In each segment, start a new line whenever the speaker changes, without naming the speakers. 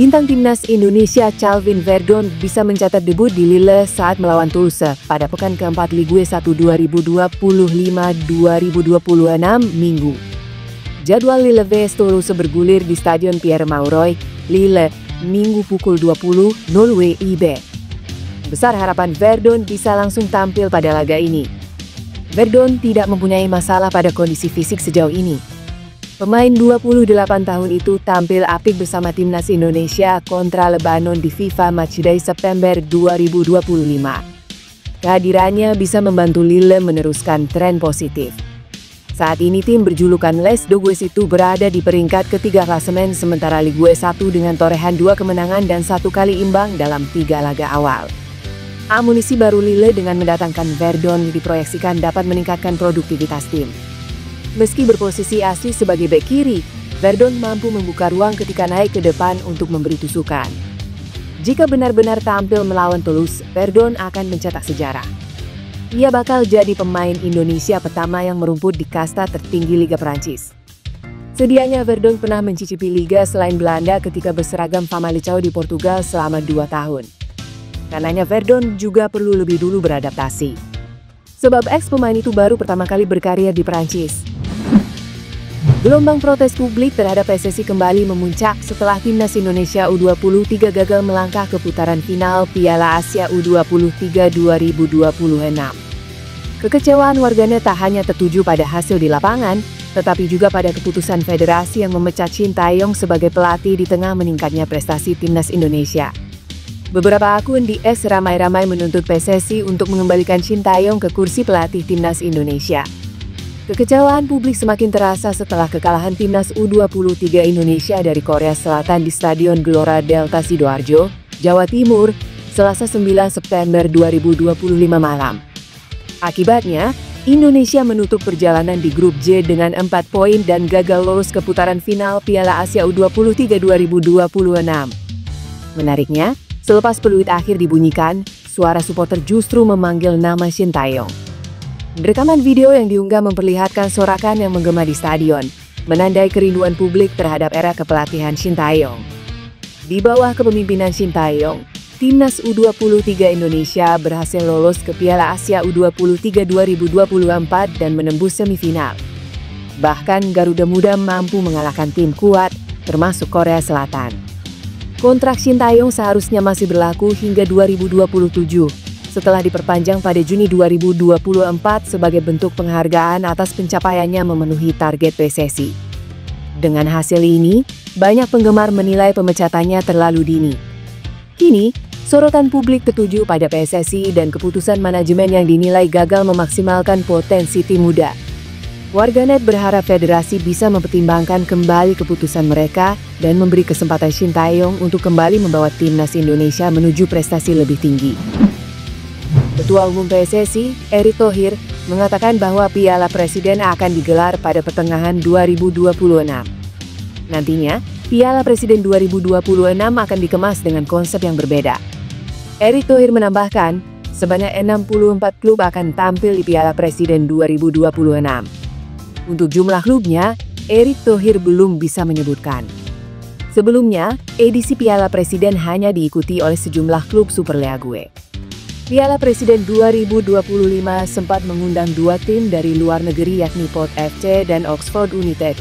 Bintang timnas Indonesia Calvin Verdon bisa mencatat debut di Lille saat melawan Toulouse pada pekan keempat Ligue 1 2025-2026 Minggu. Jadwal Lille vs Toulouse bergulir di Stadion Pierre-Mauroy, Lille, Minggu pukul 20.00 WIB. Besar harapan Verdon bisa langsung tampil pada laga ini. Verdon tidak mempunyai masalah pada kondisi fisik sejauh ini. Pemain 28 tahun itu tampil apik bersama timnas Indonesia kontra Lebanon di FIFA Matchday September 2025. Kehadirannya bisa membantu Lille meneruskan tren positif. Saat ini tim berjulukan Les Dogues itu berada di peringkat ketiga klasemen sementara Ligue 1 dengan torehan 2 kemenangan dan 1 kali imbang dalam 3 laga awal. Amunisi baru Lille dengan mendatangkan Verdon diproyeksikan dapat meningkatkan produktivitas tim. Meski berposisi asli sebagai bek kiri, Verdon mampu membuka ruang ketika naik ke depan untuk memberi tusukan. Jika benar-benar tampil melawan Toulouse, Verdon akan mencetak sejarah. Ia bakal jadi pemain Indonesia pertama yang merumput di kasta tertinggi Liga Prancis. Sedianya Verdon pernah mencicipi liga selain Belanda ketika berseragam Famalicão di Portugal selama 2 tahun. Karenanya Verdon juga perlu lebih dulu beradaptasi. Sebab ex-pemain itu baru pertama kali berkarir di Prancis. Gelombang protes publik terhadap PSSI kembali memuncak setelah timnas Indonesia U23 gagal melangkah ke putaran final Piala Asia U23 2026. Kekecewaan warganet tak hanya tertuju pada hasil di lapangan, tetapi juga pada keputusan federasi yang memecat Shin Tae-yong sebagai pelatih di tengah meningkatnya prestasi timnas Indonesia. Beberapa akun di X ramai-ramai menuntut PSSI untuk mengembalikan Shin Tae-yong ke kursi pelatih timnas Indonesia. Kekecewaan publik semakin terasa setelah kekalahan timnas U23 Indonesia dari Korea Selatan di Stadion Gelora Delta Sidoarjo, Jawa Timur, Selasa 9 September 2025 malam. Akibatnya, Indonesia menutup perjalanan di grup J dengan 4 poin dan gagal lolos ke putaran final Piala Asia U23 2026. Menariknya, selepas peluit akhir dibunyikan, suara supporter justru memanggil nama Shin Tae-yong. Rekaman video yang diunggah memperlihatkan sorakan yang menggema di stadion, menandai kerinduan publik terhadap era kepelatihan Shin Tae-yong. Di bawah kepemimpinan Shin Tae-yong, timnas U23 Indonesia berhasil lolos ke Piala Asia U23 2024 dan menembus semifinal. Bahkan Garuda Muda mampu mengalahkan tim kuat, termasuk Korea Selatan. Kontrak Shin Tae-yong seharusnya masih berlaku hingga 2027. Setelah diperpanjang pada Juni 2024 sebagai bentuk penghargaan atas pencapaiannya memenuhi target PSSI. Dengan hasil ini, banyak penggemar menilai pemecatannya terlalu dini. Kini, sorotan publik tertuju pada PSSI dan keputusan manajemen yang dinilai gagal memaksimalkan potensi tim muda. Warganet berharap federasi bisa mempertimbangkan kembali keputusan mereka dan memberi kesempatan Shin Tae-yong untuk kembali membawa timnas Indonesia menuju prestasi lebih tinggi. Ketua Umum PSSI, Erick Thohir, mengatakan bahwa Piala Presiden akan digelar pada pertengahan 2026. Nantinya, Piala Presiden 2026 akan dikemas dengan konsep yang berbeda. Erick Thohir menambahkan, sebanyak 64 klub akan tampil di Piala Presiden 2026. Untuk jumlah klubnya, Erick Thohir belum bisa menyebutkan. Sebelumnya, edisi Piala Presiden hanya diikuti oleh sejumlah klub Superleague. Piala Presiden 2025 sempat mengundang 2 tim dari luar negeri yakni Port FC dan Oxford United.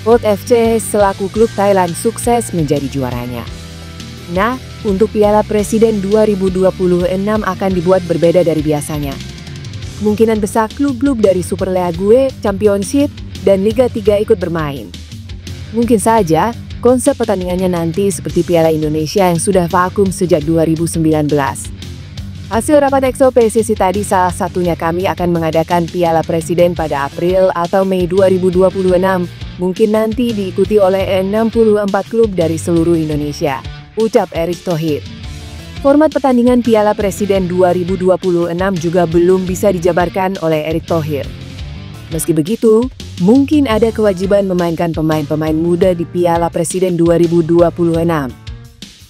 Port FC selaku klub Thailand sukses menjadi juaranya. Nah, untuk Piala Presiden 2026 akan dibuat berbeda dari biasanya. Kemungkinan besar klub-klub dari Superleague, Championship, dan Liga 3 ikut bermain. Mungkin saja, konsep pertandingannya nanti seperti Piala Indonesia yang sudah vakum sejak 2019. Hasil rapat EXO PSSI tadi salah satunya kami akan mengadakan Piala Presiden pada April atau Mei 2026, mungkin nanti diikuti oleh 64 klub dari seluruh Indonesia, ucap Erick Thohir. Format pertandingan Piala Presiden 2026 juga belum bisa dijabarkan oleh Erick Thohir. Meski begitu, mungkin ada kewajiban memainkan pemain-pemain muda di Piala Presiden 2026.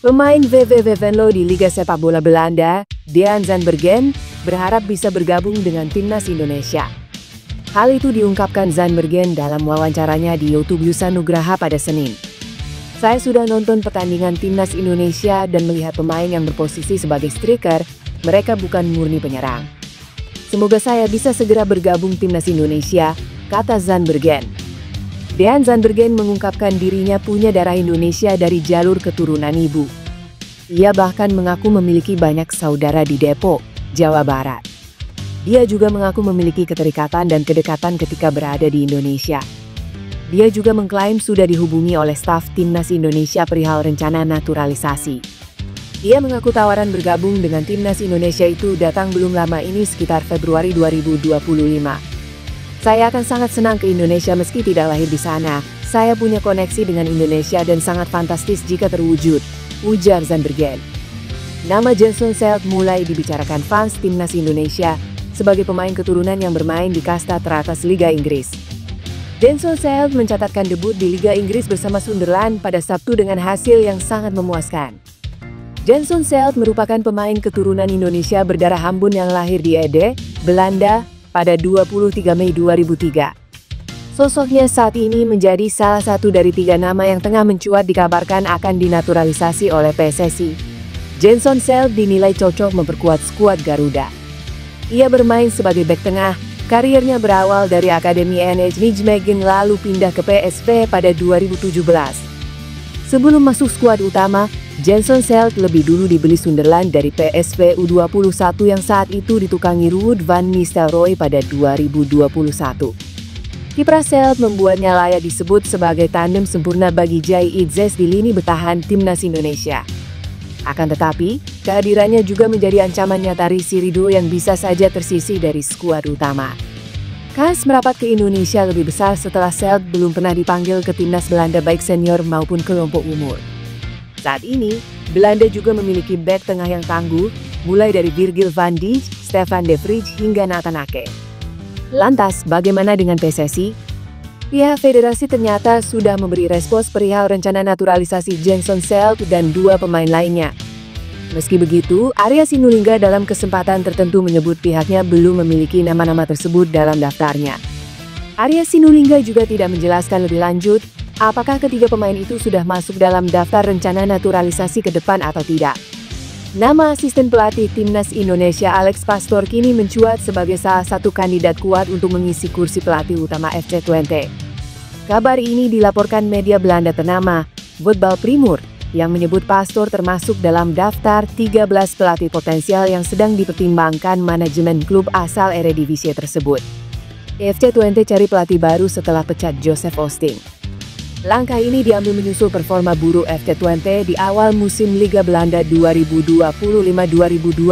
Pemain VV Venlo di Liga Sepak Bola Belanda, Dean Zandbergen, berharap bisa bergabung dengan timnas Indonesia. Hal itu diungkapkan Zandbergen dalam wawancaranya di YouTube Yusa Nugraha pada Senin. Saya sudah nonton pertandingan timnas Indonesia dan melihat pemain yang berposisi sebagai striker, mereka bukan murni penyerang. Semoga saya bisa segera bergabung timnas Indonesia, kata Zandbergen. Dean Zandbergen mengungkapkan dirinya punya darah Indonesia dari jalur keturunan ibu. Ia bahkan mengaku memiliki banyak saudara di Depok, Jawa Barat. Dia juga mengaku memiliki keterikatan dan kedekatan ketika berada di Indonesia. Dia juga mengklaim sudah dihubungi oleh staf timnas Indonesia perihal rencana naturalisasi. Dia mengaku tawaran bergabung dengan timnas Indonesia itu datang belum lama ini sekitar Februari 2025. Saya akan sangat senang ke Indonesia meski tidak lahir di sana. Saya punya koneksi dengan Indonesia dan sangat fantastis jika terwujud, ujar Zandbergen. Nama Jason Seld mulai dibicarakan fans timnas Indonesia sebagai pemain keturunan yang bermain di kasta teratas Liga Inggris. Jason Seld mencatatkan debut di Liga Inggris bersama Sunderland pada Sabtu dengan hasil yang sangat memuaskan. Jason Seld merupakan pemain keturunan Indonesia berdarah Hambun yang lahir di Ede, Belanda, pada 23 Mei 2003. Sosoknya saat ini menjadi salah satu dari 3 nama yang tengah mencuat dikabarkan akan dinaturalisasi oleh PSSI. Jason Seld dinilai cocok memperkuat skuad Garuda. Ia bermain sebagai bek tengah. Karirnya berawal dari Akademi NH Nijmegen lalu pindah ke PSV pada 2017. Sebelum masuk skuad utama, Jason Seld lebih dulu dibeli Sunderland dari PSV U21 yang saat itu ditukangi Ruud van Nistelrooy pada 2021. Kiprah Seld membuatnya layak disebut sebagai tandem sempurna bagi Jai Itzes di lini bertahan timnas Indonesia. Akan tetapi, kehadirannya juga menjadi ancaman nyata Rizky Ridho yang bisa saja tersisih dari skuad utama. Kans merapat ke Indonesia lebih besar setelah Seld belum pernah dipanggil ke timnas Belanda baik senior maupun kelompok umur. Saat ini, Belanda juga memiliki bek tengah yang tangguh, mulai dari Virgil van Dijk, Stefan de Vrij hingga Nathan Ake. Lantas, bagaimana dengan PSSI? Pihak federasi ternyata sudah memberi respons perihal rencana naturalisasi Jason Seld dan 2 pemain lainnya. Meski begitu, Arya Sinulinga dalam kesempatan tertentu menyebut pihaknya belum memiliki nama-nama tersebut dalam daftarnya. Arya Sinulinga juga tidak menjelaskan lebih lanjut apakah ketiga pemain itu sudah masuk dalam daftar rencana naturalisasi ke depan atau tidak. Nama asisten pelatih timnas Indonesia Alex Pastoor kini mencuat sebagai salah satu kandidat kuat untuk mengisi kursi pelatih utama FC Twente. Kabar ini dilaporkan media Belanda ternama, Voetbal Primeur, yang menyebut Pastoor termasuk dalam daftar 13 pelatih potensial yang sedang dipertimbangkan manajemen klub asal Eredivisie tersebut. FC Twente cari pelatih baru setelah pecat Joseph Osting. Langkah ini diambil menyusul performa buruk FC Twente di awal musim Liga Belanda 2025-2026.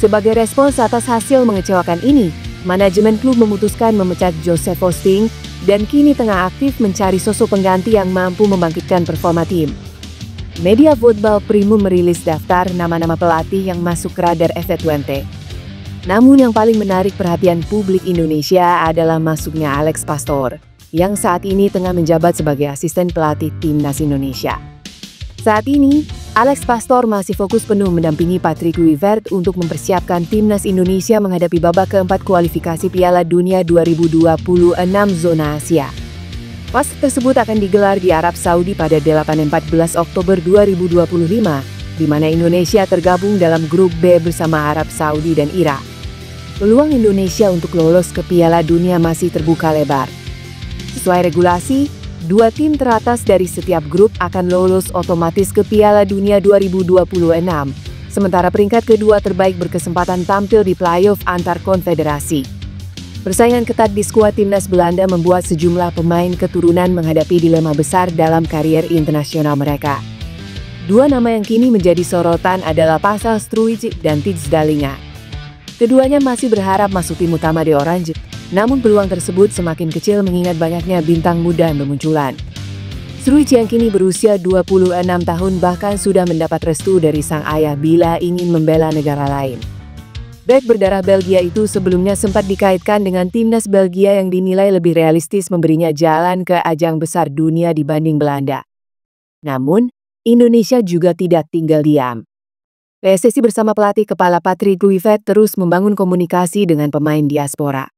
Sebagai respons atas hasil mengecewakan ini, manajemen klub memutuskan memecat Joseph Osting dan kini tengah aktif mencari sosok pengganti yang mampu membangkitkan performa tim. Media Voetbal Primeur merilis daftar nama-nama pelatih yang masuk ke radar FC Twente. Namun yang paling menarik perhatian publik Indonesia adalah masuknya Alex Pastoor, yang saat ini tengah menjabat sebagai asisten pelatih timnas Indonesia. Saat ini, Alex Pastoor masih fokus penuh mendampingi Patrick Kluivert untuk mempersiapkan timnas Indonesia menghadapi babak keempat kualifikasi Piala Dunia 2026 zona Asia. PAS tersebut akan digelar di Arab Saudi pada 8-14 Oktober 2025, di mana Indonesia tergabung dalam grup B bersama Arab Saudi dan Irak. Peluang Indonesia untuk lolos ke Piala Dunia masih terbuka lebar. Sesuai regulasi, 2 tim teratas dari setiap grup akan lolos otomatis ke Piala Dunia 2026, sementara peringkat kedua terbaik berkesempatan tampil di playoff antar konfederasi. Persaingan ketat di skuad timnas Belanda membuat sejumlah pemain keturunan menghadapi dilema besar dalam karier internasional mereka. 2 nama yang kini menjadi sorotan adalah Pascal Struijk dan Tijs Dallinga. Keduanya masih berharap masuk tim utama The Orange. Namun peluang tersebut semakin kecil mengingat banyaknya bintang muda yang bermunculan. Struijk yang kini berusia 26 tahun bahkan sudah mendapat restu dari sang ayah bila ingin membela negara lain. Bek berdarah Belgia itu sebelumnya sempat dikaitkan dengan timnas Belgia yang dinilai lebih realistis memberinya jalan ke ajang besar dunia dibanding Belanda. Namun, Indonesia juga tidak tinggal diam. PSSI bersama pelatih kepala Patrick Kluivert terus membangun komunikasi dengan pemain diaspora.